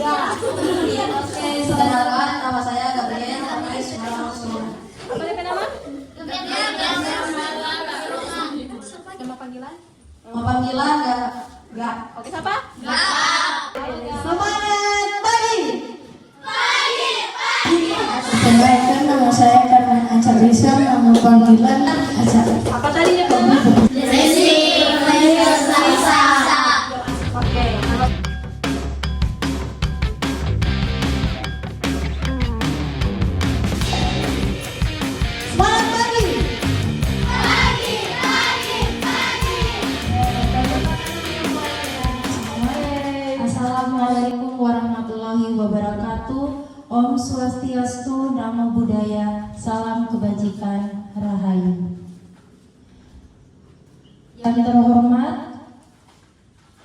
Oke, saudara, nama saya Gabriel. Apa DP nama? Nama panggilan? Nama panggilan Gak. Oke, siapa? Semangat pagi. Perkenalkan, nama saya Karmen Aca Bisa, nama panggilan Aca. Apa tadi ya, Bang? Oke. Semangat pagi. Assalamualaikum warahmatullahi wabarakatuh. Om Swastiastu, Namo Buddhaya, salam kebajikan, Rahayu. Yang terhormat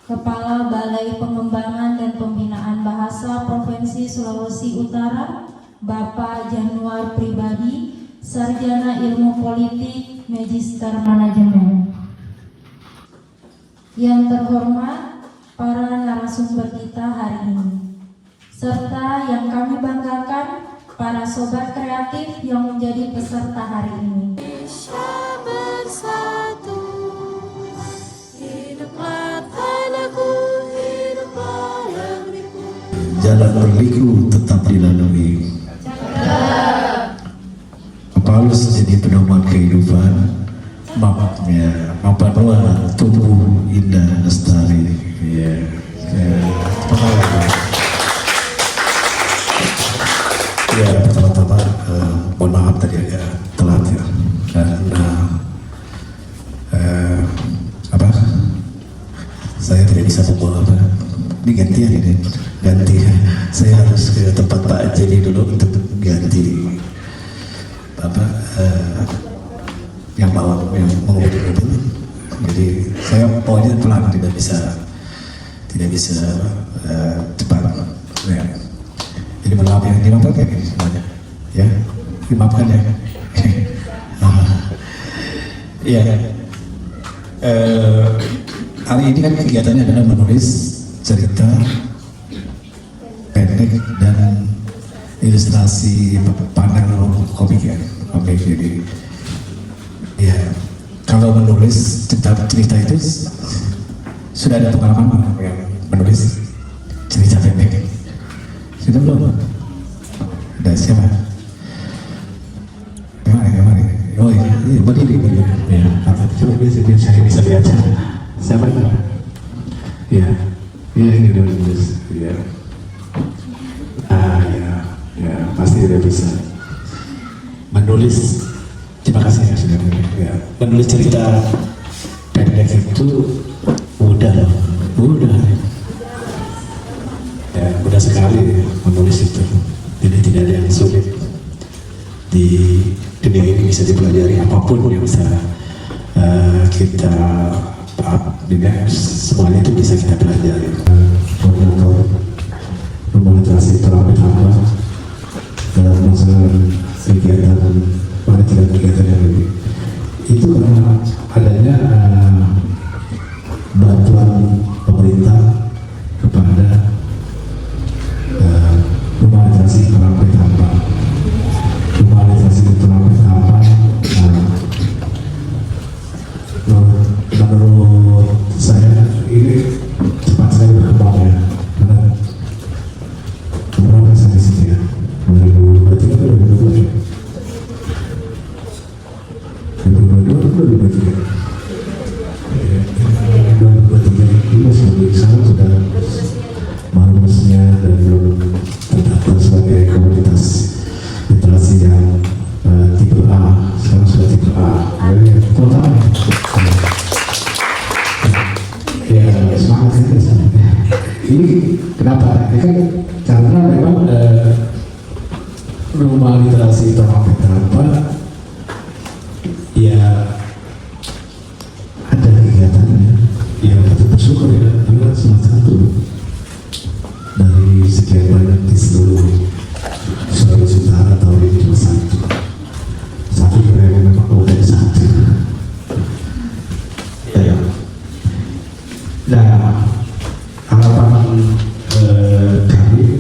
Kepala Balai Pengembangan dan Pembinaan Bahasa Provinsi Sulawesi Utara, Bapak Januar Pribadi, Sarjana Ilmu Politik, Magister Manajemen. Yang terhormat para narasumber kita hari ini, serta yang kami banggakan para sobat kreatif yang menjadi peserta hari ini. Bersatu, hiduplah tanahku, hiduplah negeriku. Jalan berliku tetap dilalui. Apa harus jadi pedoman kehidupan? Mapanua tubuh indah lestari. Ya, pertama-tama mohon maaf tadi agak telat ya, karena saya tidak bisa membawa ini gantian ini ganti. Saya harus ke tempat Pak Jadi dulu untuk ganti yang mengemudi mobil. Jadi saya pokoknya pelan, tidak bisa cepat. Ya. Jadi maaf ya, dimaafkan kayak gini semuanya, ya, dimaafkan ya. Iya. Hari ini kan kegiatannya adalah menulis cerita pendek dan ilustrasi panel komik ya, komik. Jadi ya, kalau menulis cerita itu sudah ada pengalaman yang menulis cerita pendek? Sudah belum? Sudah siapa? Kemari. Oh iya, berdiri. Ya, coba biar saya bisa lihat. Siapa itu? Ya, ini udah menulis. Ya. Ya, pasti tidak bisa menulis. Terima kasih ya sudah. Ya, menulis cerita pendek itu mudah loh, mudah. Ya, mudah sekali menulis itu. Jadi tidak ada yang sulit. Di dunia ini bisa dipelajari apapun yang bisa kita semuanya itu bisa kita pelajari. Koordinator memonitorasi terapi apa dalam masalah kegiatan kegiatan yang ini itu karena adanya bantuan pemerintah kepada normalisasi terapi apa, normalisasi terapi apa. Menurut saya ini cepat saya berkembang ya, karena berapa saya di sini ya, 2023 atau 2022 ya? 2022 atau 2023 ini sebagai sana sudah malusnya dan belum terdaftar sebagai komunitas literasi yang tipe A, sekarang sudah tipe A. Total ya, semangat ya. Ini kenapa? Ini kan karena memang rumah literasi itu apa ya, ada kegiatannya yang patut bersyukur ya, karena salah satu dari sekian banyak di seluruh Sulawesi Utara tahun ini cuma satu yang memang udah satu. Ya. Nah, harapan kami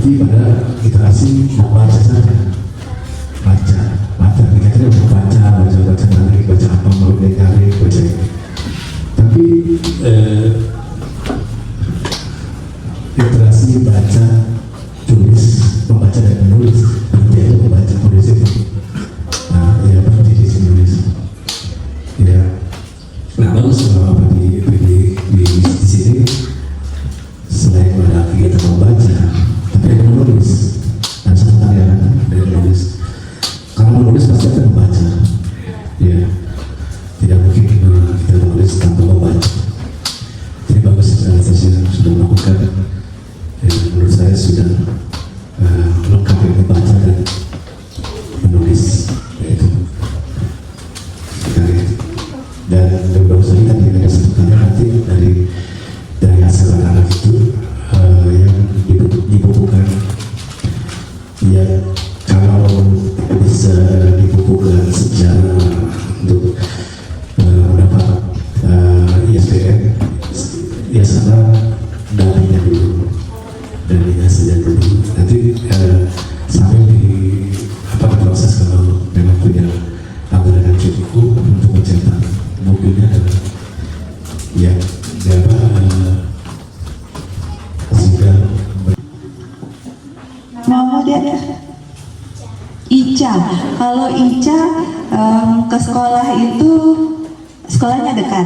berhenti pada literasi membaca saja, baca kita kira baca narik, baca apa mau narik, baca ini. Tapi literasi baca, tulis, membaca dan menulis berhenti aja membaca, tulis itu. Nah, ya berhenti di sini nulis. Ya, nah bagus kalau apa di sini selain pada kegiatan membaca, tapi ada menulis dan sebentar ya dari menulis. Kalau menulis pasti akan membaca, ya tidak mungkin kita menulis tanpa membaca. Jadi bagus saya sudah melakukan, menurut saya sudah lengkap yang membaca dan menulis, yaitu dan bagus lagi tadi ada sebutkannya nanti dari hasil anak itu yang dibukukan, ya kalau bisa dibukukan secara untuk mendapat ISBN, ya sana darinya dulu, darinya saja dulu, nanti sampai di proses kalau memang punya anggaran yang cukup untuk mencetak bukunya dan ya sehingga Nama dia Ica. Kalau Ica ke sekolah itu sekolahnya dekat.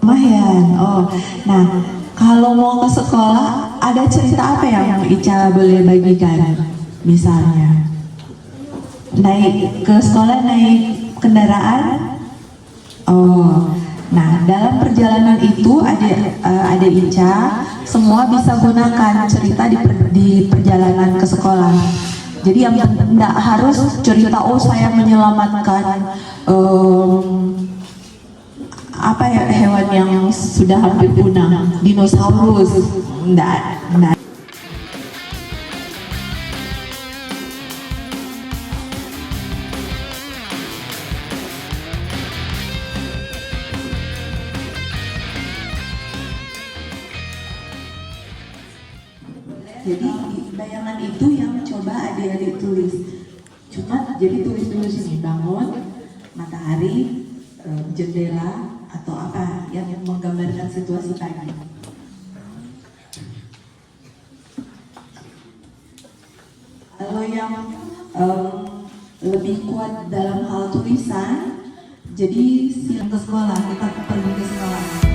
Lumayan. Oh, nah kalau mau ke sekolah ada cerita apa yang Ica boleh bagikan? Misalnya naik ke sekolah naik kendaraan. Oh, nah dalam perjalanan itu ada Ica, semua bisa gunakan cerita di perjalanan ke sekolah. Jadi yang tidak harus cerita oh saya menyelamatkan apa ya hewan yang sudah hampir punah, dinosaurus, enggak. Jadi bayangan itu yang coba adik-adik tulis. Cuma jadi tulis dulu sini bangun, matahari, jendela atau apa yang menggambarkan situasi pagi. Kalau yang lebih kuat dalam hal tulisan, jadi siang ke sekolah, kita pergi ke sekolah.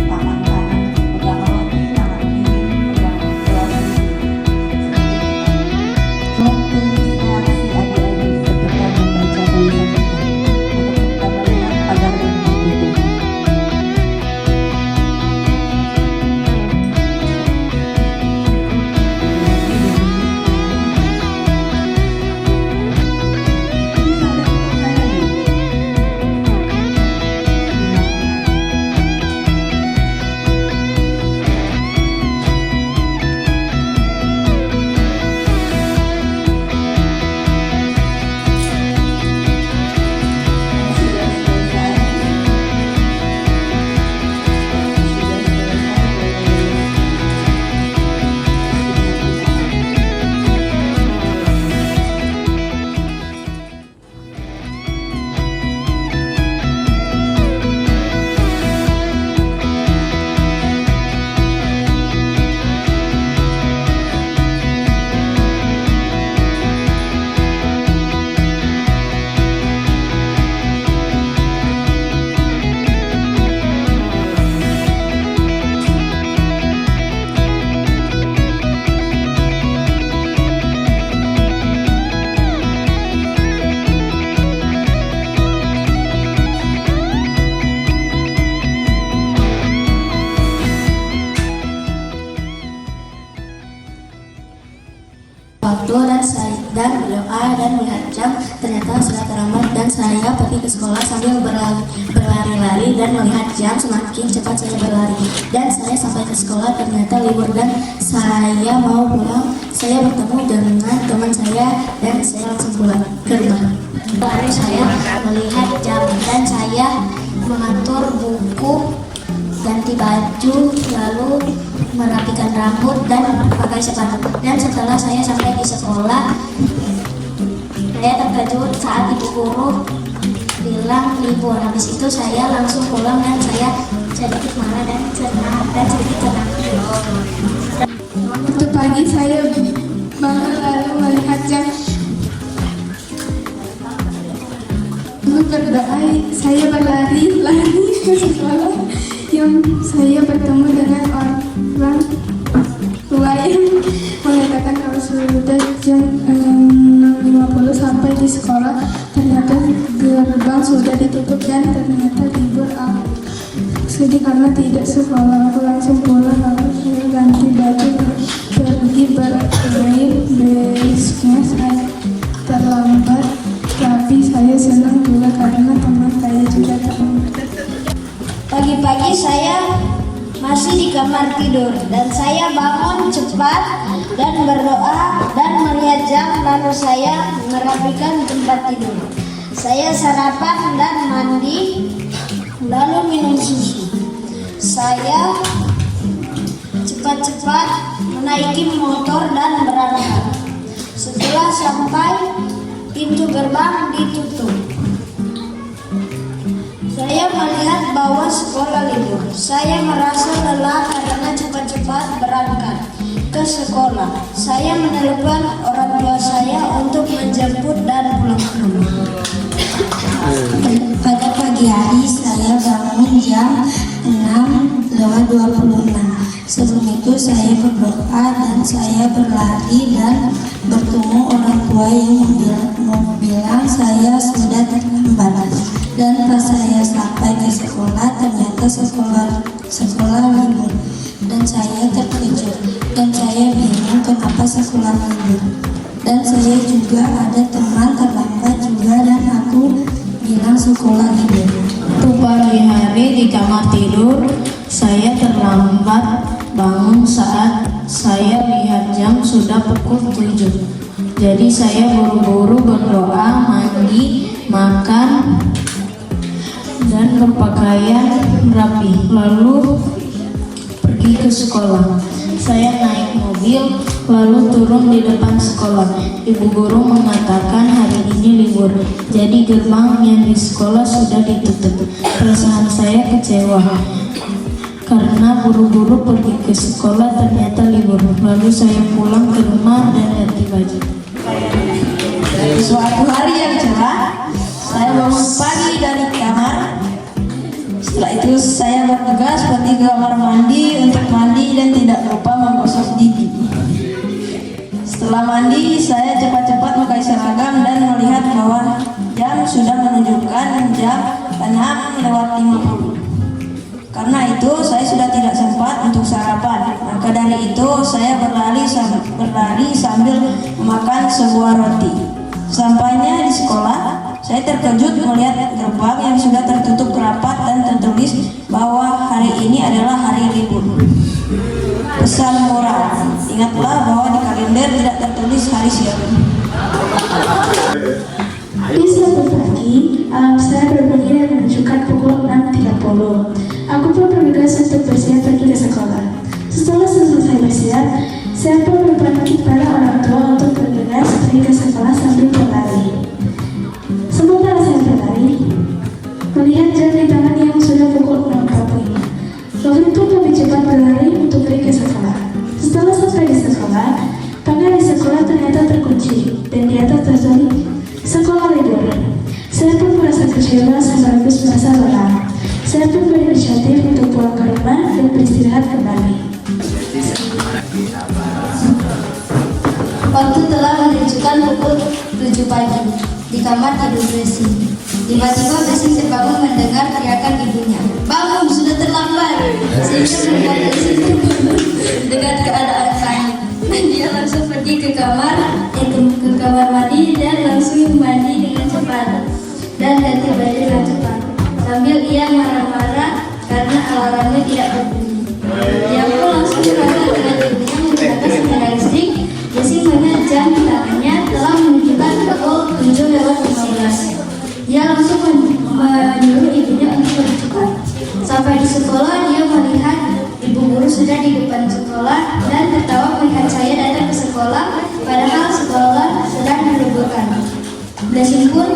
Tangan kanan pegang roti, dan berdoa dan melihat jam. Ternyata sudah terlambat dan saya pergi ke sekolah sambil berlari-lari dan melihat jam. Semakin cepat saya berlari dan saya sampai ke sekolah. Ternyata libur dan saya mau pulang. Saya bertemu dengan teman saya dan saya langsung pulang ke rumah. Baru saya melihat jam dan saya mengatur buku, ganti baju, lalu merapikan rambut dan pakai sepatu. Dan setelah saya sampai di sekolah, saya terkejut saat ibu guru bilang libur. Habis itu saya langsung pulang dan saya sedikit marah dan senang dan sedikit tenang. Waktu pagi saya bangun lalu melihat jam. Lalu berdoa, saya berlari ke sekolah yang saya bertemu dengan orang tua yang mengatakan kalau sudah jam 6.50 sampai di sekolah. Ternyata gerbang sudah ditutup dan ternyata libur. Sedih karena tidak sekolah. Aku langsung pulang lalu saya ganti baju pergi bermain. Besoknya saya terlambat, tapi saya senang juga karena teman saya juga terlambat. Pagi-pagi saya masih di kamar tidur dan saya bangun cepat dan berdoa dan melihat jam, lalu saya merapikan tempat tidur. Saya sarapan dan mandi lalu minum susu. Saya cepat-cepat menaiki motor dan berangkat. Setelah sampai, pintu gerbang ditutup. Saya melihat bahwa sekolah libur. Saya merasa lelah karena cepat-cepat berangkat ke sekolah. Saya menelepon orang tua saya untuk menjemput dan pulang ke rumah. Pada pagi hari saya bangun jam 6.26. Sebelum itu saya berdoa dan saya berlari dan bertemu orang tua yang bilang saya sudah terlambat. Dan pas saya sampai ke sekolah, ternyata sekolah libur. Dan saya terkejut dan saya bingung kenapa sekolah libur. Dan saya juga ada teman terlambat juga dan aku bilang sekolah libur. Pagi hari di kamar tidur, saya terlambat bangun saat saya lihat jam sudah pukul 7. Jadi saya buru-buru berdoa, mandi, makan, dan berpakaian rapi, lalu pergi ke sekolah. Saya naik mobil, lalu turun di depan sekolah. Ibu guru mengatakan hari ini libur, jadi gerbang yang di sekolah sudah ditutup. Perasaan saya kecewa, karena buru-buru pergi ke sekolah ternyata libur. Lalu saya pulang ke rumah dan ganti baju. Suatu hari yang cerah, saya bangun pagi dari kamar. Setelah itu saya bergegas pergi ke kamar mandi untuk mandi dan tidak lupa menggosok gigi. Setelah mandi, saya cepat-cepat memakai seragam dan melihat bahwa jam sudah menunjukkan jam 6.50. Karena itu saya sudah tidak sempat untuk sarapan. Maka dari itu saya berlari sambil memakan sebuah roti. Sampainya di sekolah, saya terkejut melihat gerbang yang sudah tertutup rapat dan tertulis bahwa hari ini adalah hari libur. Pesan moral, ingatlah bahwa di kalender tidak tertulis hari siapa. Di suatu pagi, alarm saya berbunyi dan menunjukkan pukul 6.30. Aku pun bergegas untuk bersiap pergi ke sekolah. Setelah selesai bersiap, saya pun berbakti pada orang tua untuk bergegas pergi ke sekolah sambil berlari. Sementara saya berlari, melihat jam di tangan yang sudah pukul 6.40. Lalu pun lebih cepat berlari untuk pergi ke sekolah. Setelah sampai di sekolah, pagar di sekolah ternyata terkunci dan di atas tertulis sekolah libur. Saya pun merasa kecewa sekaligus merasa lelah. Saya pun berinisiatif untuk pulang ke rumah dan beristirahat kembali. Waktu telah menunjukkan pukul 7 pagi di kamar tidur Blessing. Tiba-tiba Blessing terbangun mendengar teriakan ibunya. Bangun, sudah terlambat. Sehingga membuat Blessing terbangun dengan keadaan panik. Dan dia langsung pergi ke kamar dan kamar mandi dan langsung mandi dengan cepat dan ganti baju dengan cepat. Sambil ia marah-marah karena alarmnya tidak berbunyi. Dia pun langsung berangkat dengan ibunya menggunakan sepeda listrik. Jessie melihat jam di tangannya telah menunjukkan pukul 7:15. Dia langsung menyuruh ibunya untuk bercepat. Sampai di sekolah, dia melihat ibu guru sudah di depan sekolah dan tertawa melihat saya datang ke sekolah, padahal sekolah sedang diliburkan. Blessing pun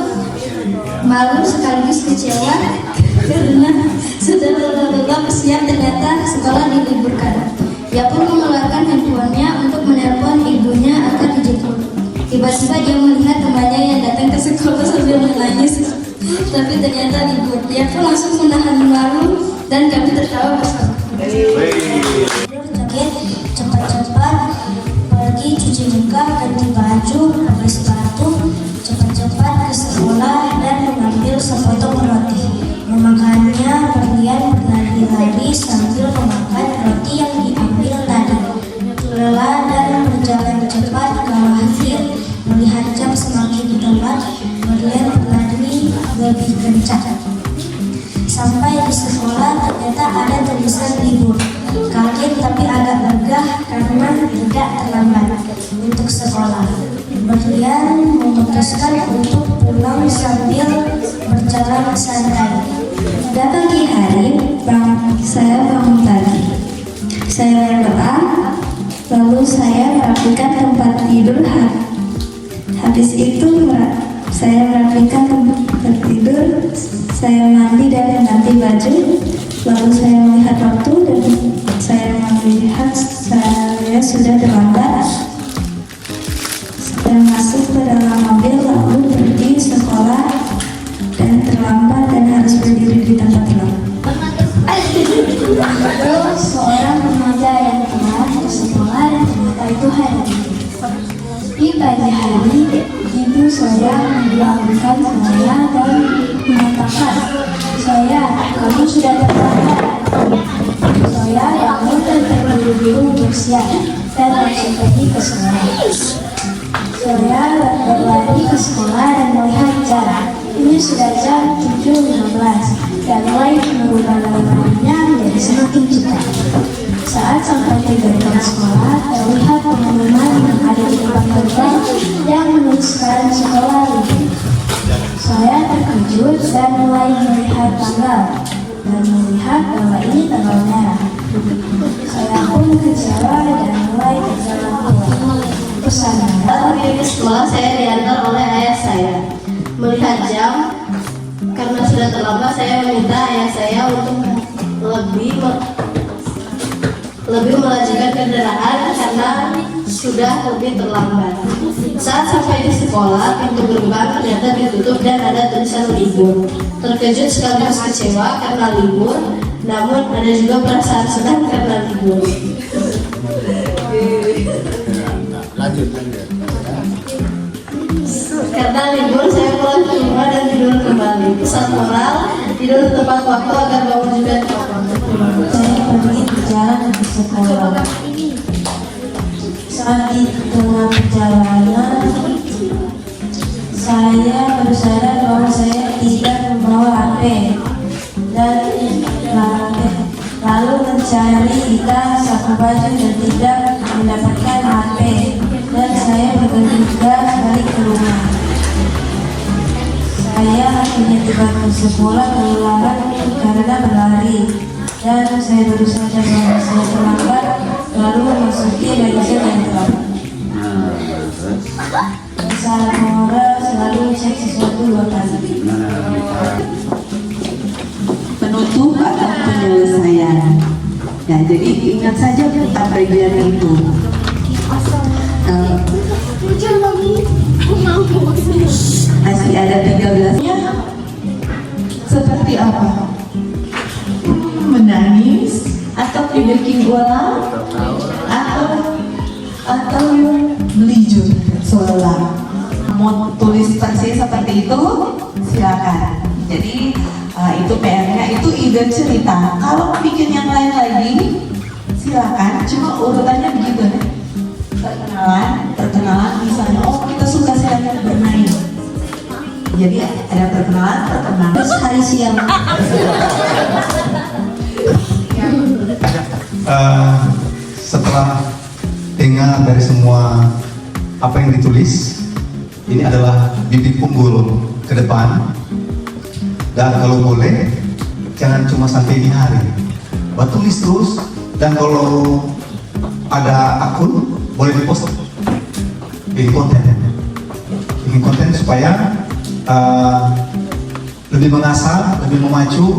malu sekaligus kecewa karena sudah lama bersiap ternyata sekolah diliburkan. Dia pun mengeluarkan handphonenya untuk menelpon ibunya agar dijemput. Tiba-tiba dia melihat temannya yang datang ke sekolah sambil menangis, tapi ternyata libur. Dia pun langsung menahan malu dan kami tertawa bersama. Joget cepat-cepat pergi cuci muka, ganti baju, pakai sepatu, cepat-cepat ke sekolah dan mengambil sepotong roti. Memakannya pergian berlari-lari sambil memakan roti yang diambil tadi. Lelah dan berjalan cepat khawatir melihat jam semakin telat, berlari berlari lebih kencang. Sampai di sekolah ternyata ada tulisan libur. Kaget tapi agak lega karena tidak terlambat untuk sekolah. Berlian memutuskan untuk pulang sambil berjalan santai. Pada pagi hari, saya bangun pagi. Saya berdoa, lalu saya merapikan tempat tidur. Habis itu saya merapikan tempat tidur, saya mandi dan ganti baju. Lalu saya melihat waktu dan saya melihat saya sudah terlambat. Saya masuk ke dalam mobil lalu pergi sekolah dan terlambat dan harus berdiri di tempat tidur. Lalu seorang remaja yang telah ke sekolah dan ternyata itu hari. Di pagi hari, ibu saya membangunkan saya dan mengatakan, "Saya, kamu sudah terlambat." Saya bangun dan terburu-buru bersiap dan langsung pergi ke sekolah. Saya berlari ke sekolah dan melihat jam. Ini sudah jam 7:15 dan mulai merubah lalu-lalunya menjadi semakin cepat. Saat sampai di gerbang sekolah, terlihat pengumuman yang ada di depan gerbang yang menuliskan sekolah libur. Saya terkejut dan mulai melihat tanggal dan melihat bahwa ini tanggal merah. Saya pun kecewa dan mulai berjalan keluar. Pesan Pergi ke sekolah, saya diantar oleh ayah saya. Melihat jam, karena sudah terlambat, saya meminta ayah saya untuk lebih melajukan kendaraan karena sudah lebih terlambat. Saat sampai di sekolah, pintu gerbang ternyata ditutup dan ada tulisan libur. Terkejut sekaligus kecewa karena libur, namun ada juga perasaan senang karena libur. Karena libur, saya pulang ke rumah dan tidur kembali. Pesan moral, tidur tepat waktu agar bangun juga tepat waktu. Saya pergi berjalan ke sekolah. Saat di tengah perjalanan, saya baru sadar bahwa saya tidak membawa HP dan lalu mencari di tas, saku baju dan tidak mendapatkan HP dan saya bergegas balik ke rumah. Saya akhirnya tiba ke sekolah kelelahan karena berlari dan saya baru sadar bahwa saya terlambat lalu memasuki barisan yang terlambat. Salah moral selalu cek sesuatu 2 kali. Penutup atau penyelesaian. Ya, jadi ingat saja tentang bagian itu. Masih ada 13-nya. Seperti apa? Menangis atau bikin ulang atau belijur seolah. Mau tulis versi seperti itu silakan. Jadi itu PR-nya, itu ide cerita. Kalau bikin yang lain lagi silakan, cuma urutannya begitu. Perkenalan misalnya, oh kita suka Jadi ada perkenalan. Terus hari siang. Setelah dengar dari semua apa yang ditulis, ini adalah bibit unggul ke depan. Dan kalau boleh, jangan cuma sampai di hari, tulis terus. Dan kalau ada akun, boleh dipost. Bikin konten supaya lebih mengasah, lebih memacu,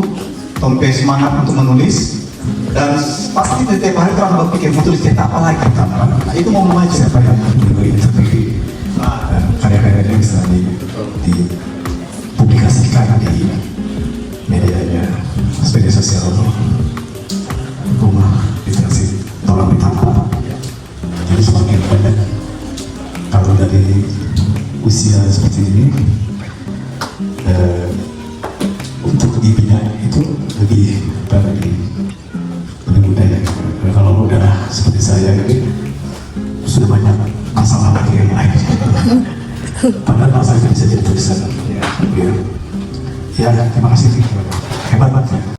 sampai semangat untuk menulis. Dan pasti setiap hari orang berpikir mau tulis cerita apa lagi, nah, itu mau memacu. Siapa yang memberi seperti karya-karyanya bisa dipublikasikan di media sosial rumah literasi tolong ditambah. Jadi semakin banyak, kalau dari usia seperti ini untuk dibina itu lebih mudah ya. Kalau udah seperti saya ini sudah banyak masalah lagi yang lain. Padahal masalah itu bisa jadi tulisan. Ya, terima kasih. Hebat banget.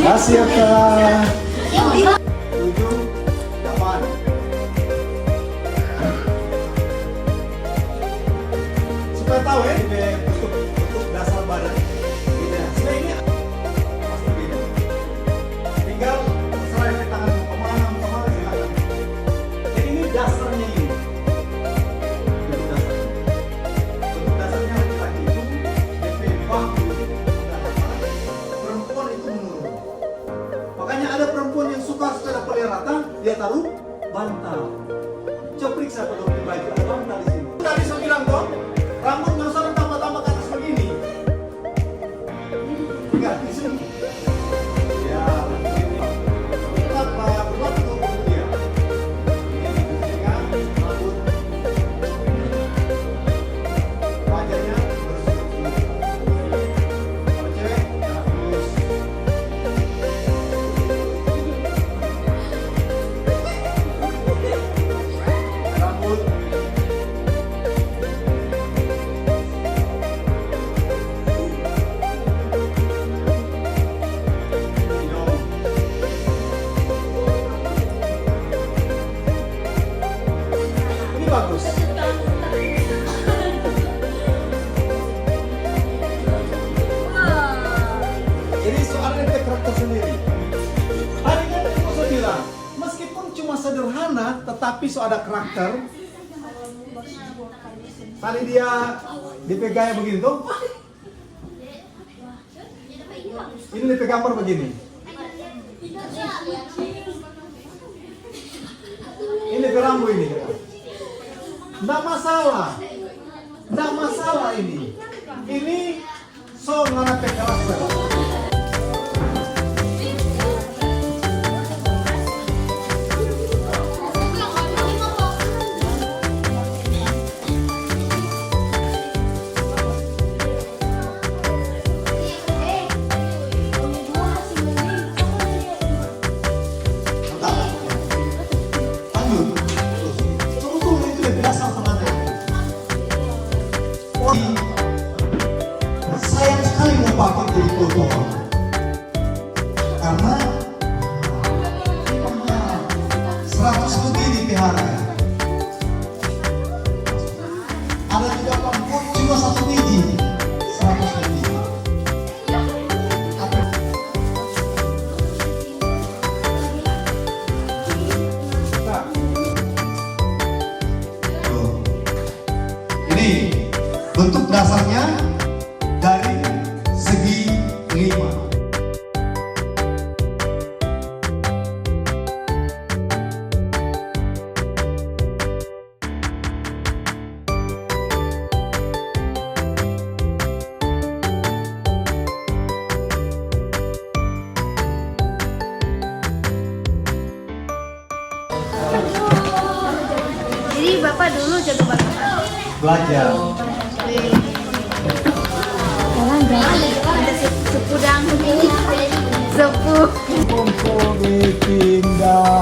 Kasih Kak. 7, 8. Supaya tahu ya, bentuk dasar badan. Sebenarnya ini pasti beda. Tinggal selain tangan kemana silakan. Jadi ini dasarnya ini. Bentuk dasarnya laki-laki itu DP bahu. Perempuan itu menurun. Makanya ada perempuan yang suka sepeda peleratan, dia taruh bantal. Coba periksa kalau di baju ada bantal di sini. Tadi saya bilang toh, rambut nggak usah tambah-tambah ke atas begini. Enggak, di sini. Ya, di sini. Tetap buat tubuh dia. Ini rambut. Wajahnya bersih. Kalau cewek, halus. Rambut. Ini bagus. Ini soalnya dia karakter sendiri. Tadi kan saya bilang, meskipun cuma sederhana, tetapi so ada karakter. Tadi dia dipegangnya begini tuh. Ini dipegang begini. Ini kerambu ini. Nggak masalah. Nggak masalah ini. Ini so ngana karakter. Sayang sekali mau pakai jadi Bapak dulu jago banget. Belajar. Sekarang ada sepudang sepu.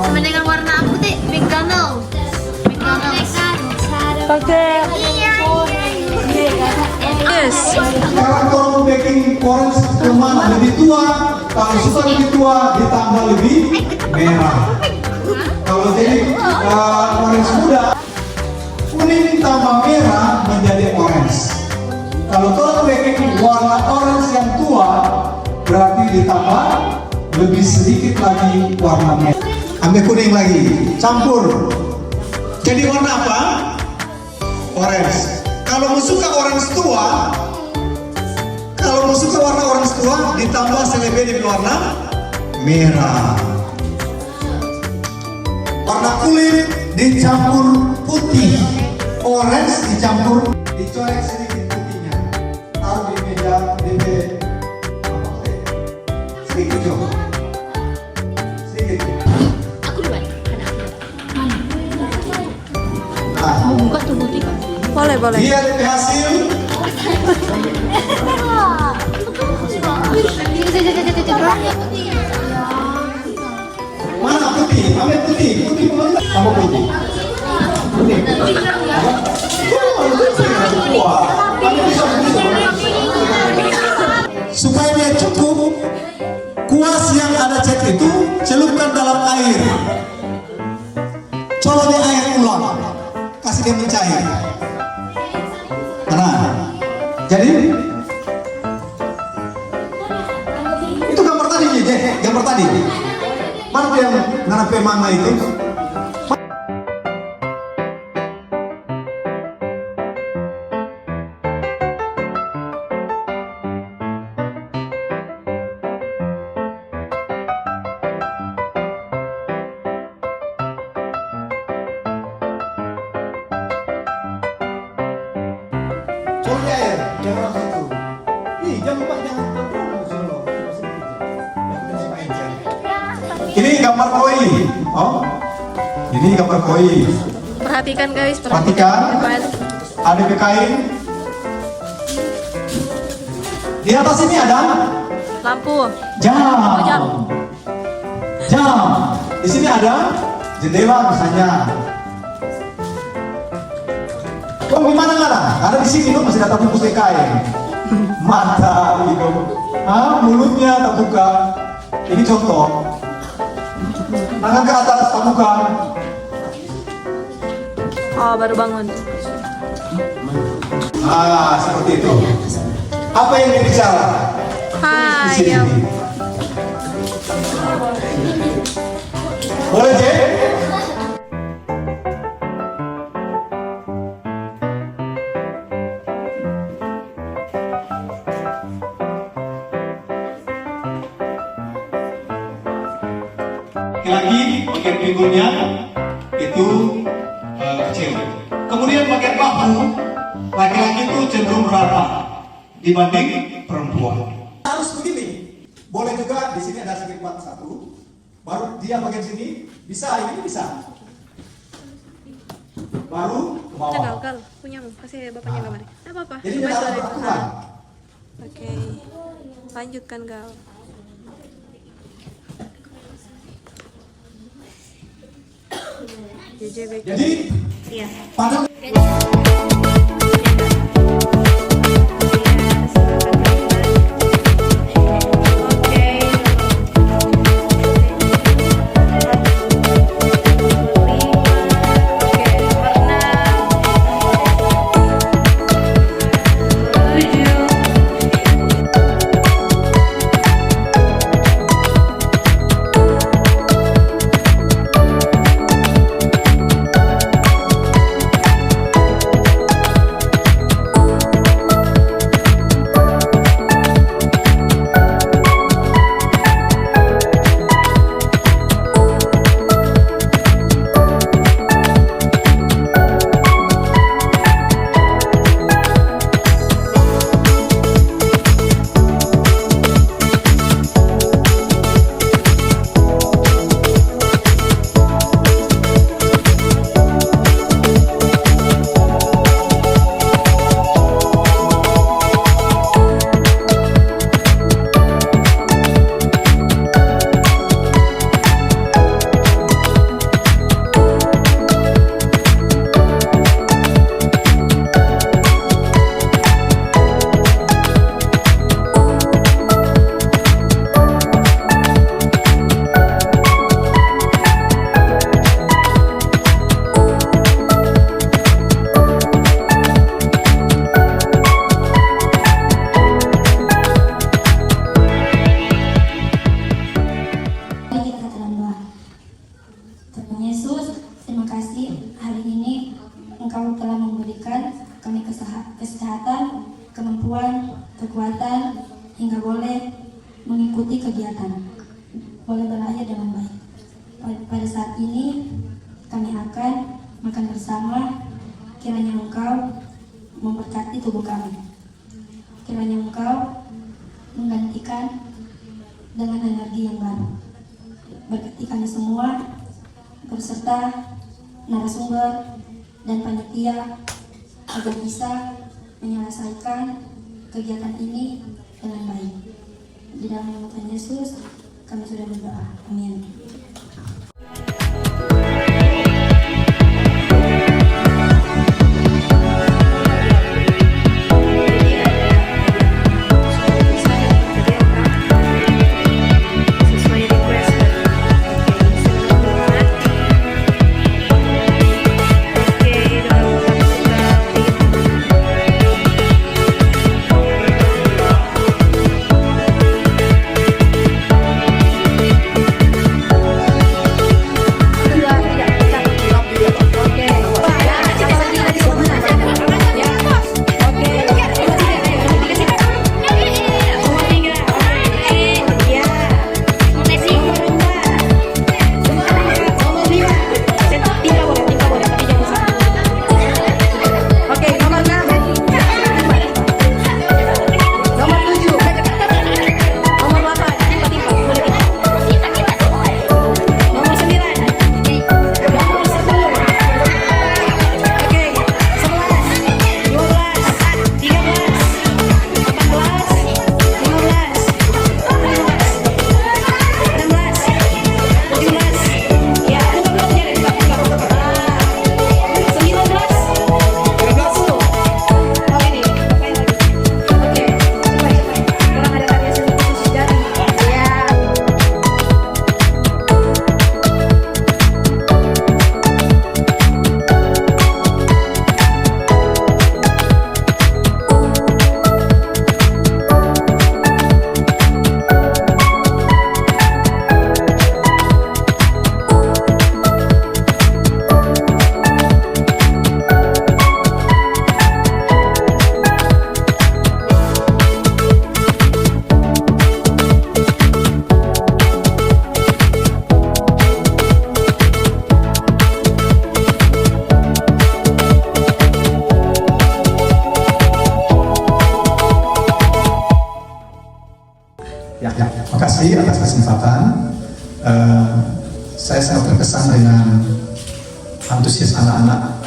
Sama dengan warna apa tuh? McDonald. Pakai. Yes. Sekarang kalau baking orange kemana? Lebih tua. Kalau suka lebih tua ditambah lebih merah. Kalau jadi orange muda, kuning tambah merah menjadi orange. Kalau tolong baking warna orange yang tua, berarti ditambah lebih sedikit lagi warna merah. Ambil kuning lagi, campur. Jadi warna apa? Orange. Kalau mau suka orange tua, warna orange tua ditambah selebih dengan warna merah. Warna kulit dicampur putih, orange dicampur, dicorek sedikit putihnya. Taruh di meja, sedikit jo, sedikit. Aku duluan. Nah, Buka tuh putih. Boleh. lihat hasil. Mana putih? Ambil putih. Kamu putih. Supaya dia cukup, kuas yang ada cat itu celupkan dalam air. Colok di air ulang, kasih dia mencair. Nah, jadi itu gambar tadi, gambar tadi. Mana yang nganape mama itu? Colok di air, jangan langsung itu. Jangan lupa jangan ini gambar koi. Oh, ini gambar koi. Perhatikan guys, Perhatikan. Ada di kain. Di atas ini ada lampu. jam. Di sini ada jendela misalnya. Kok gimana nggak? Karena di sini tuh masih ada bungkus kain. Mata gitu. Mulutnya terbuka. Ini contoh. Tangan ke atas, terbuka. Oh, baru bangun. Seperti itu. Apa yang dibicara? Di sini. Boleh, Jay? Lagi bagian pinggulnya itu kecil. Kemudian bagian bahu laki-laki itu cenderung rata dibanding perempuan. Harus begini. Boleh juga di sini ada segi 41. Baru dia bagian sini bisa, ini bisa. Baru ke bawah. Gal, punyamu. Kasih bapaknya gambarnya. Apa-apa. Jadi dia harus peraturan. Oke. Lanjutkan Gal. Jadi pada kekuatan hingga boleh mengikuti kegiatan, boleh berakhir dengan baik. Pada saat ini kami akan makan bersama. Kiranya Engkau memberkati tubuh kami. Kiranya Engkau menggantikan dengan energi yang baru. Berkati kami semua beserta narasumber dan panitia agar bisa menyelesaikan kegiatan ini dengan baik. Di dalam nama Tuhan Yesus kami sudah berdoa. Amin. Makasih atas kesempatan. Saya sangat terkesan dengan antusias anak-anak.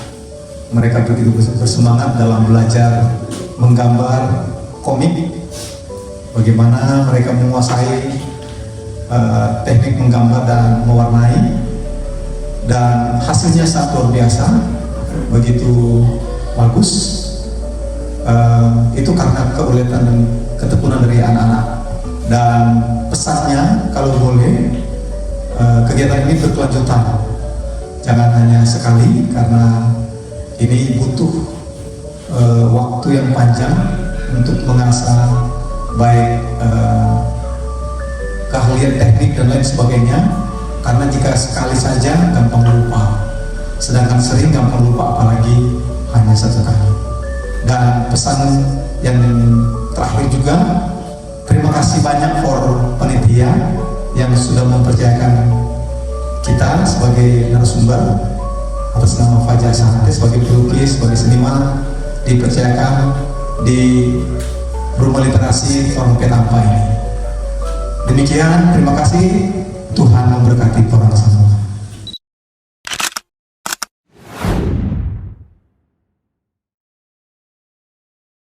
Mereka begitu bersemangat dalam belajar menggambar komik. Bagaimana mereka menguasai teknik menggambar dan mewarnai, dan hasilnya sangat luar biasa, begitu bagus. Itu karena keuletan dan ketekunan dari anak-anak. Dan pesannya, kalau boleh, kegiatan ini berkelanjutan, jangan hanya sekali, karena ini butuh waktu yang panjang untuk mengasah baik keahlian teknik dan lain sebagainya. Karena jika sekali saja gampang lupa, sedangkan sering gampang lupa, apalagi hanya satu kali. Dan pesan yang terakhir juga, terima kasih banyak for panitia yang sudah mempercayakan kita sebagai narasumber atas nama Fajar Sanate sebagai pelukis, sebagai seniman, dipercayakan di Rumah Literasi Forum Penampa ini. Demikian, terima kasih. Tuhan memberkati orang semua.